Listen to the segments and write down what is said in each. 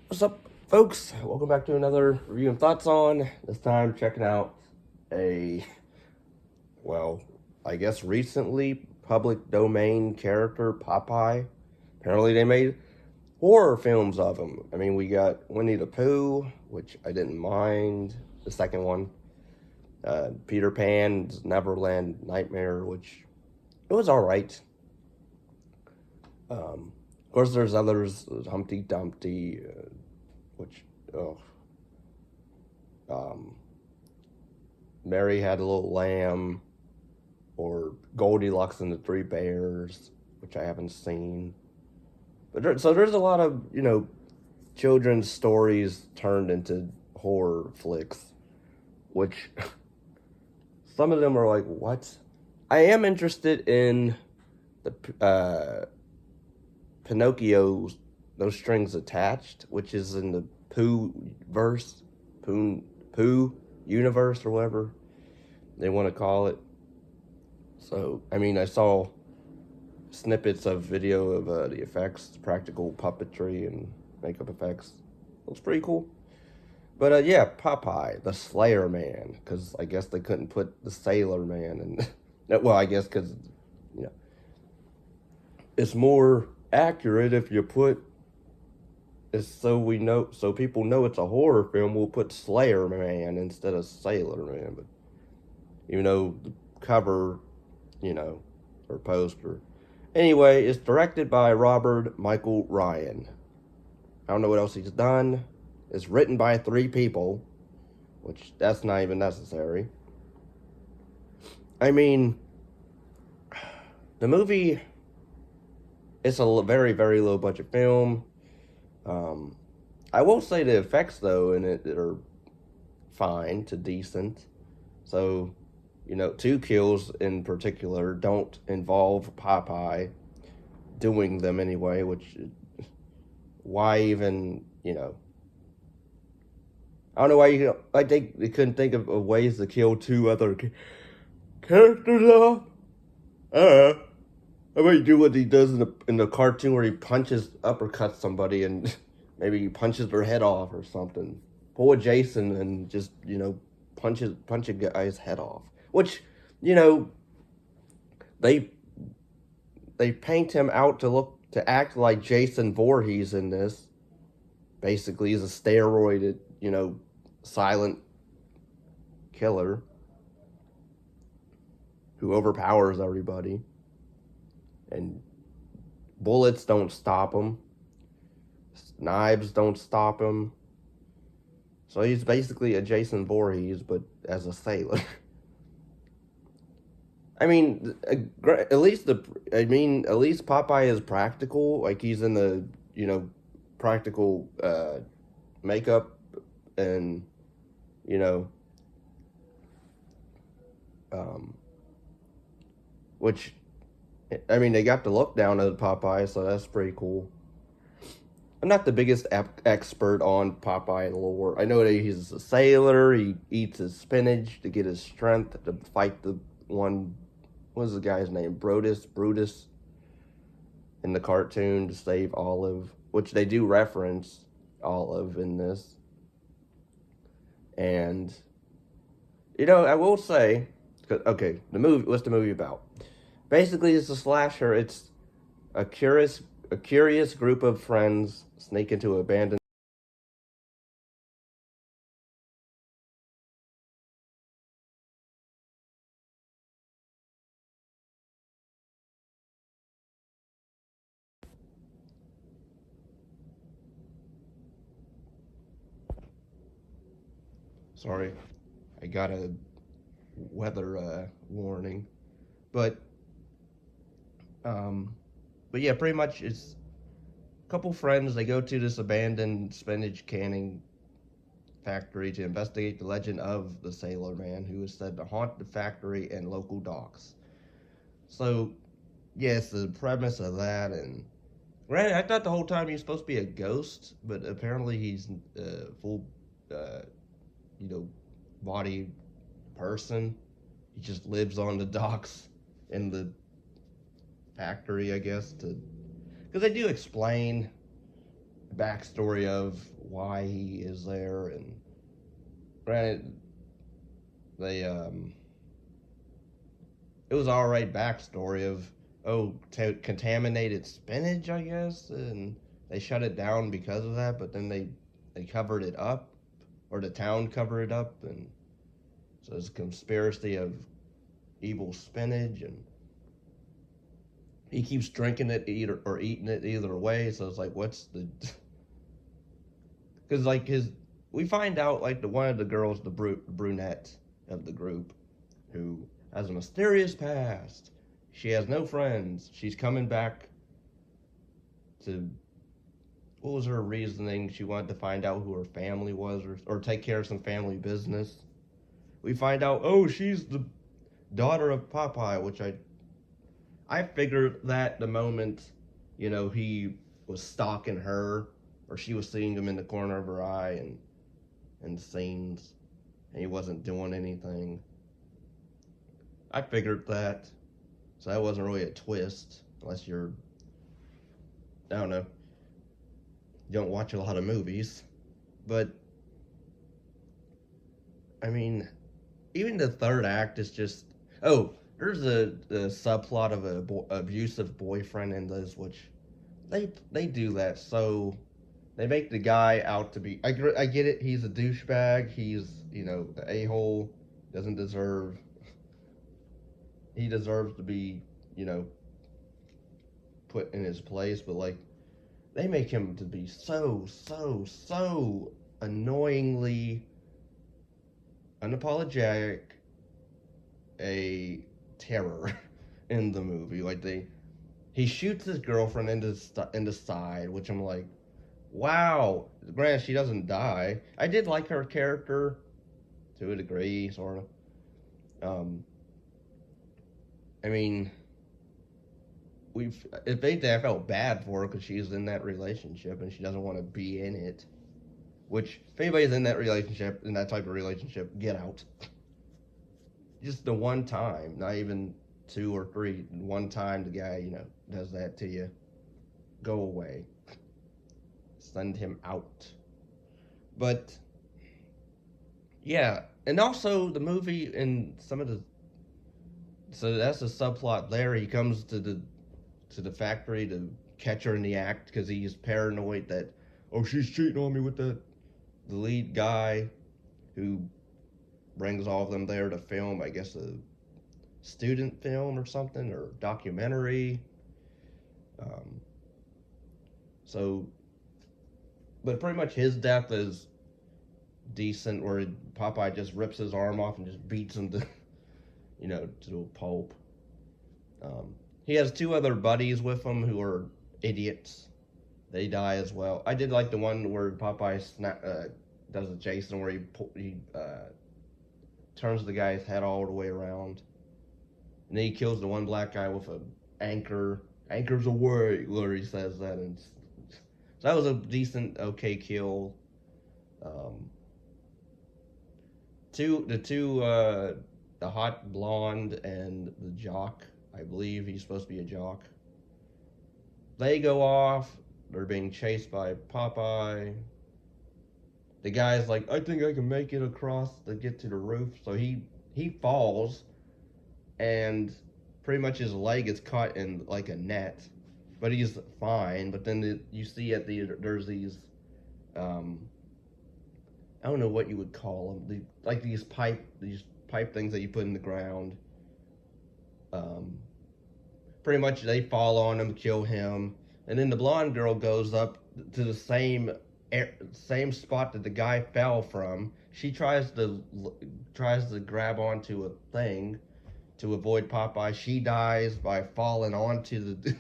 What's up, folks? Welcome back to another review and thoughts on. This time, checking out a, well, I guess recently public domain character, Popeye. Apparently, they made horror films of him. I mean, we got Winnie the Pooh, which I didn't mind. The second one, Peter Pan's Neverland Nightmare, which it was all right. Of course, there's others, Humpty Dumpty, which oh, um, Mary Had a Little Lamb, or Goldilocks and the Three Bears, which I haven't seen. So there's a lot of children's stories turned into horror flicks, which some of them are like, what? I am interested in the Pinocchio's No Strings Attached, which is in the Pooh verse, Pooh universe, or whatever they want to call it. So, I mean, I saw snippets of video of the effects, practical puppetry and makeup effects. Looks pretty cool. But yeah, Popeye, the Slayer Man, because I guess they couldn't put the Sailor Man in. Well, I guess because you know it's more accurate if you put it's so people know it's a horror film. We'll put Slayer Man instead of Sailor Man, but even though the cover, or poster. Anyway, it's directed by Robert Michael Ryan. I don't know what else he's done. It's written by 3 people, which that's not even necessary. I mean, the movie, it's a very, very low budget film. I will say the effects, though, in it are fine to decent. So, 2 kills in particular don't involve Popeye doing them anyway, which, why even, I don't know why I think they couldn't think of ways to kill 2 other characters off. I might do what he does in the cartoon where he uppercuts somebody and maybe he punches their head off or something. Pull a Jason and just punch a guy's head off. Which they they paint him out to act like Jason Voorhees in this. Basically, he's a steroided silent killer who overpowers everybody, and bullets don't stop him, knives don't stop him. So he's basically a Jason Voorhees, but as a sailor. I mean, at least Popeye is practical. Like, he's in the practical makeup, and you know which, I mean, they got the look down at Popeye, so that's pretty cool. I'm not the biggest expert on Popeye lore. I know that he's a sailor. He eats his spinach to get his strength to fight the one. What's the guy's name? Brutus in the cartoon, to save Olive, which they do reference Olive in this. And I will say, okay, the movie. What's the movie about? Basically, it's a slasher. It's a curious group of friends sneak into an abandoned. Sorry, I got a weather warning, but but yeah, pretty much it's a couple friends. They go to this abandoned spinach canning factory to investigate the legend of the Sailor Man, who is said to haunt the factory and local docks. So, yes, the premise of that, and right, I thought the whole time he was supposed to be a ghost, but apparently he's a full, you know, body person. He just lives on the docks in the factory, I guess, because they do explain backstory of why he is there, and granted, they it was alright backstory of contaminated spinach, I guess, and they shut it down because of that. But then they covered it up, or the town covered it up, and so there's a conspiracy of evil spinach, and he keeps drinking it either or eating it either way. So it's like, what's the? Because like we find out like one of the girls, the brunette of the group, who has a mysterious past. She has no friends. She's coming back to. What was her reasoning? She wanted to find out who her family was, or take care of some family business. We find out, oh, she's the daughter of Popeye, which I figured that the moment, he was stalking her, or she was seeing him in the corner of her eye and scenes, and he wasn't doing anything. I figured that, so that wasn't really a twist, unless you're, I don't know, you don't watch a lot of movies, but, I mean, even the third act is just, there's a subplot of a abusive boyfriend in this, which they do that, so they make the guy out to be, I get it, he's a douchebag, he's, the a-hole, doesn't deserve, he deserves to be, put in his place, but like, they make him to be so annoyingly unapologetic, a terror in the movie. Like he shoots his girlfriend in the side, which I'm like, wow. Granted, she doesn't die. I did like her character to a degree, sort of. I mean, I felt bad for her because she's in that relationship and she doesn't want to be in it. Which, if anybody's in that relationship, in that type of relationship, get out. Just the one time, not even two or three, one time the guy, does that to you, go away. Send him out. But, yeah, and also the movie and some of the, so that's a subplot there. He comes to the factory to catch her in the act because he's paranoid that, oh, she's cheating on me with the lead guy who brings all of them there to film, I guess, a student film or something, or documentary. But pretty much his death is decent, where Popeye just rips his arm off and just beats him to, to a pulp. He has two other buddies with him who are idiots. They die as well. I did like the one where Popeye does a Jason where he turns the guy's head all the way around. And then he kills the one black guy with a anchor. Anchor's away, where he says that. And so that was a decent, okay kill. The hot blonde and the jock, I believe he's supposed to be a jock, they go off. They're being chased by Popeye. The guy's like, I think I can make it across to get to the roof. So he falls, and pretty much his leg is caught in like a net, but he's fine. But then you see there's these, I don't know what you would call them, these pipe things that you put in the ground. Pretty much they fall on him, kill him, and then the blonde girl goes up to the same spot that the guy fell from. She tries to grab onto a thing to avoid Popeye. She dies by falling onto the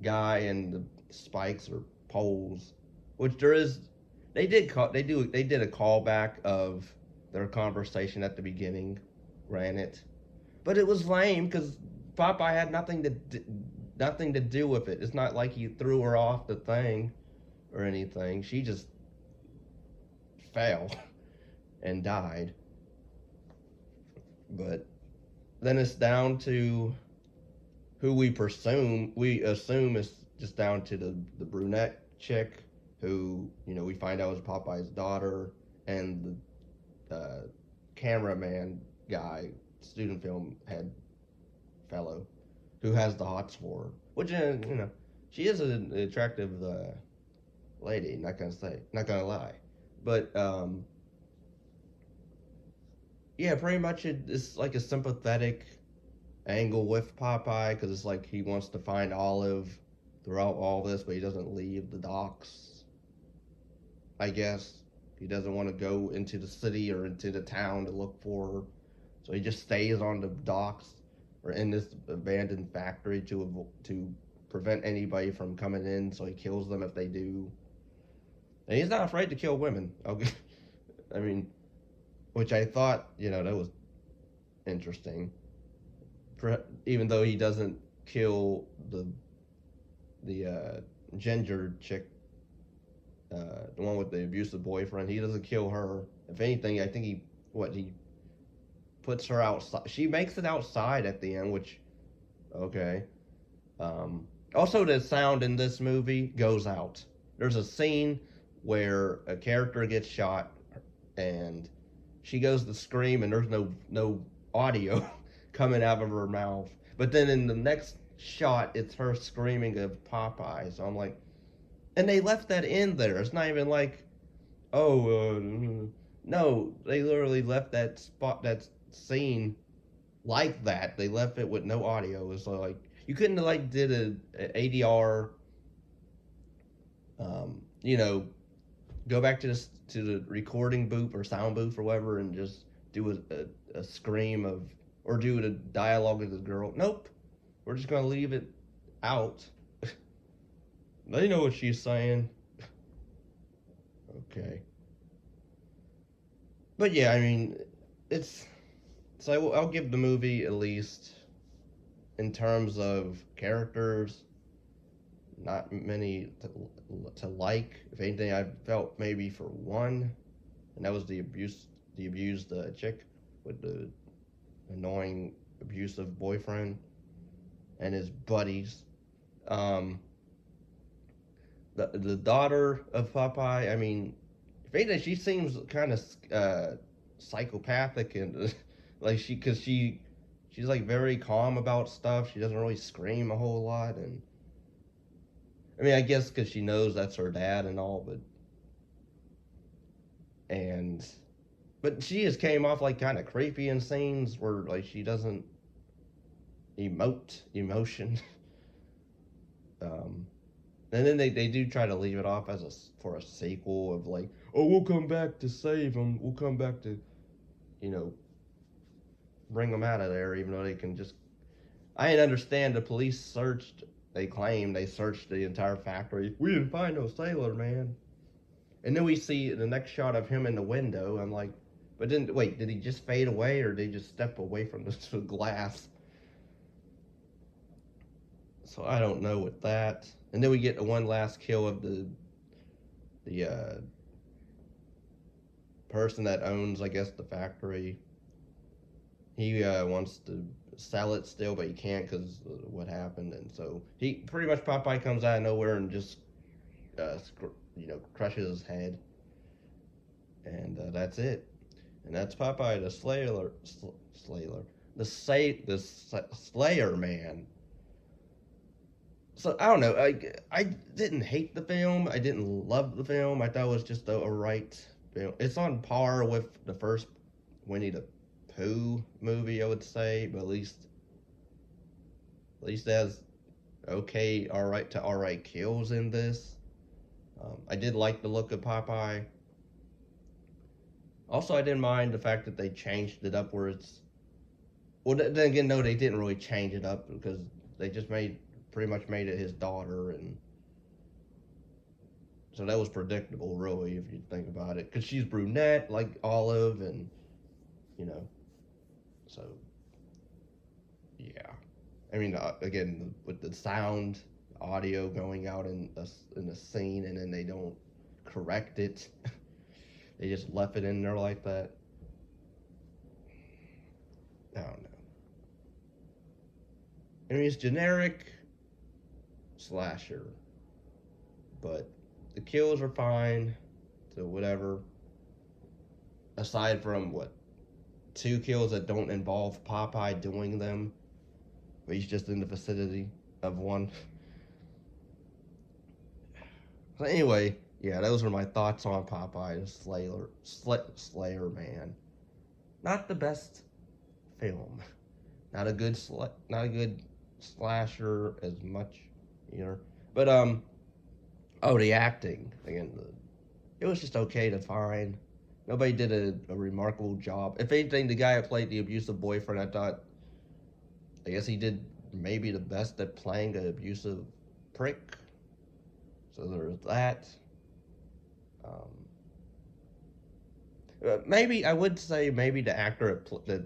guy and the spikes or poles, which they did a callback of their conversation at the beginning, granted, but it was lame because Popeye had nothing to do with it. It's not like he threw her off the thing or anything. She just fell and died. But then it's down to who we assume is just down to the brunette chick who, we find out was Popeye's daughter, and the cameraman guy, student film head fellow, who has the hots for her. Which, she is an attractive lady. Not gonna lie, but yeah, pretty much it's like a sympathetic angle with Popeye because it's like he wants to find Olive throughout all this, but he doesn't leave the docks. I guess he doesn't want to go into the city or into the town to look for her, so he just stays on the docks or in this abandoned factory to prevent anybody from coming in. So he kills them if they do, and he's not afraid to kill women. Okay, I mean, which I thought that was interesting. Even though he doesn't kill the ginger chick, the one with the abusive boyfriend, he doesn't kill her. If anything, I think he puts her outside. She makes it outside at the end, which okay. Also, the sound in this movie goes out. There's a scene where a character gets shot, and she goes to scream, and there's no audio coming out of her mouth. But then in the next shot, it's her screaming of Popeye. So I'm like, and they left that in there. It's not even like, oh, no, they literally left that scene like that. They left it with no audio. It's like you couldn't have like did a ADR, go back to the recording booth or sound booth or whatever, and just do a scream of, or do the dialogue of the girl. Nope, we're just gonna leave it out. They know what she's saying. Okay, but yeah, I mean, so I'll give the movie, at least in terms of characters, not many to like. If anything, I felt maybe for one, and that was the abused chick with the annoying abusive boyfriend and his buddies. The daughter of Popeye, I mean, if anything, she seems kind of psychopathic and like she's like very calm about stuff. She doesn't really scream a whole lot, and I mean, I guess because she knows that's her dad and all, but she just came off like kind of creepy in scenes where like she doesn't emote emotion. And then they do try to leave it off for a sequel of like, oh, we'll come back to save them. We'll come back to, bring them out of there, even though they can just. I didn't understand the police searched. They claimed they searched the entire factory. We didn't find no sailor man. And then we see the next shot of him in the window. I'm like, but then wait, did he just fade away or did he just step away from the glass? So I don't know with that. And then we get the one last kill of the person that owns, I guess, the factory. He wants to sell it still, but he can't because what happened. And so he pretty much Popeye comes out of nowhere and just crushes his head. And that's it. And that's Popeye the Slayer man. So I don't know. I didn't hate the film. I didn't love the film. I thought it was just a right film. It's on par with the first Winnie the Pooh movie, I would say, but at least it has all right kills in this. I did like the look of Popeye. Also, I didn't mind the fact that they changed it up where it's. Well, then again, no, they didn't really change it up because they just pretty much made it his daughter, and so that was predictable, really, if you think about it, because she's brunette like Olive, and so yeah. I mean, again, with the sound, audio going out in the scene, and then they don't correct it. They just left it in there like that. I don't know. I mean, it's generic slasher, but the kills are fine, so whatever. Aside from what, 2 kills that don't involve Popeye doing them, but he's just in the vicinity of one. So anyway, yeah, those are my thoughts on Popeye the Slayer Man. Not the best film. Not a good slasher as much, But oh, the acting again. It was just okay to fine. Nobody did a remarkable job. If anything, the guy who played the abusive boyfriend, I guess he did maybe the best at playing an abusive prick. So there's that. Maybe I would say maybe the actor that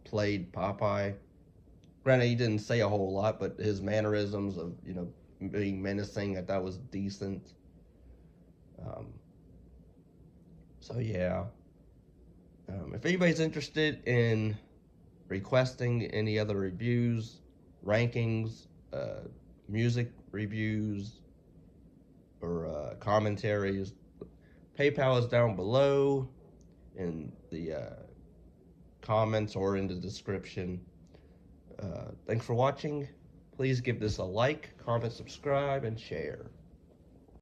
played Popeye. Granted, he didn't say a whole lot, but his mannerisms of being menacing, I thought was decent. So yeah. If anybody's interested in requesting any other reviews, rankings, music reviews, or commentaries, PayPal is down below in the comments or in the description. Thanks for watching. Please give this a like, comment, subscribe, and share.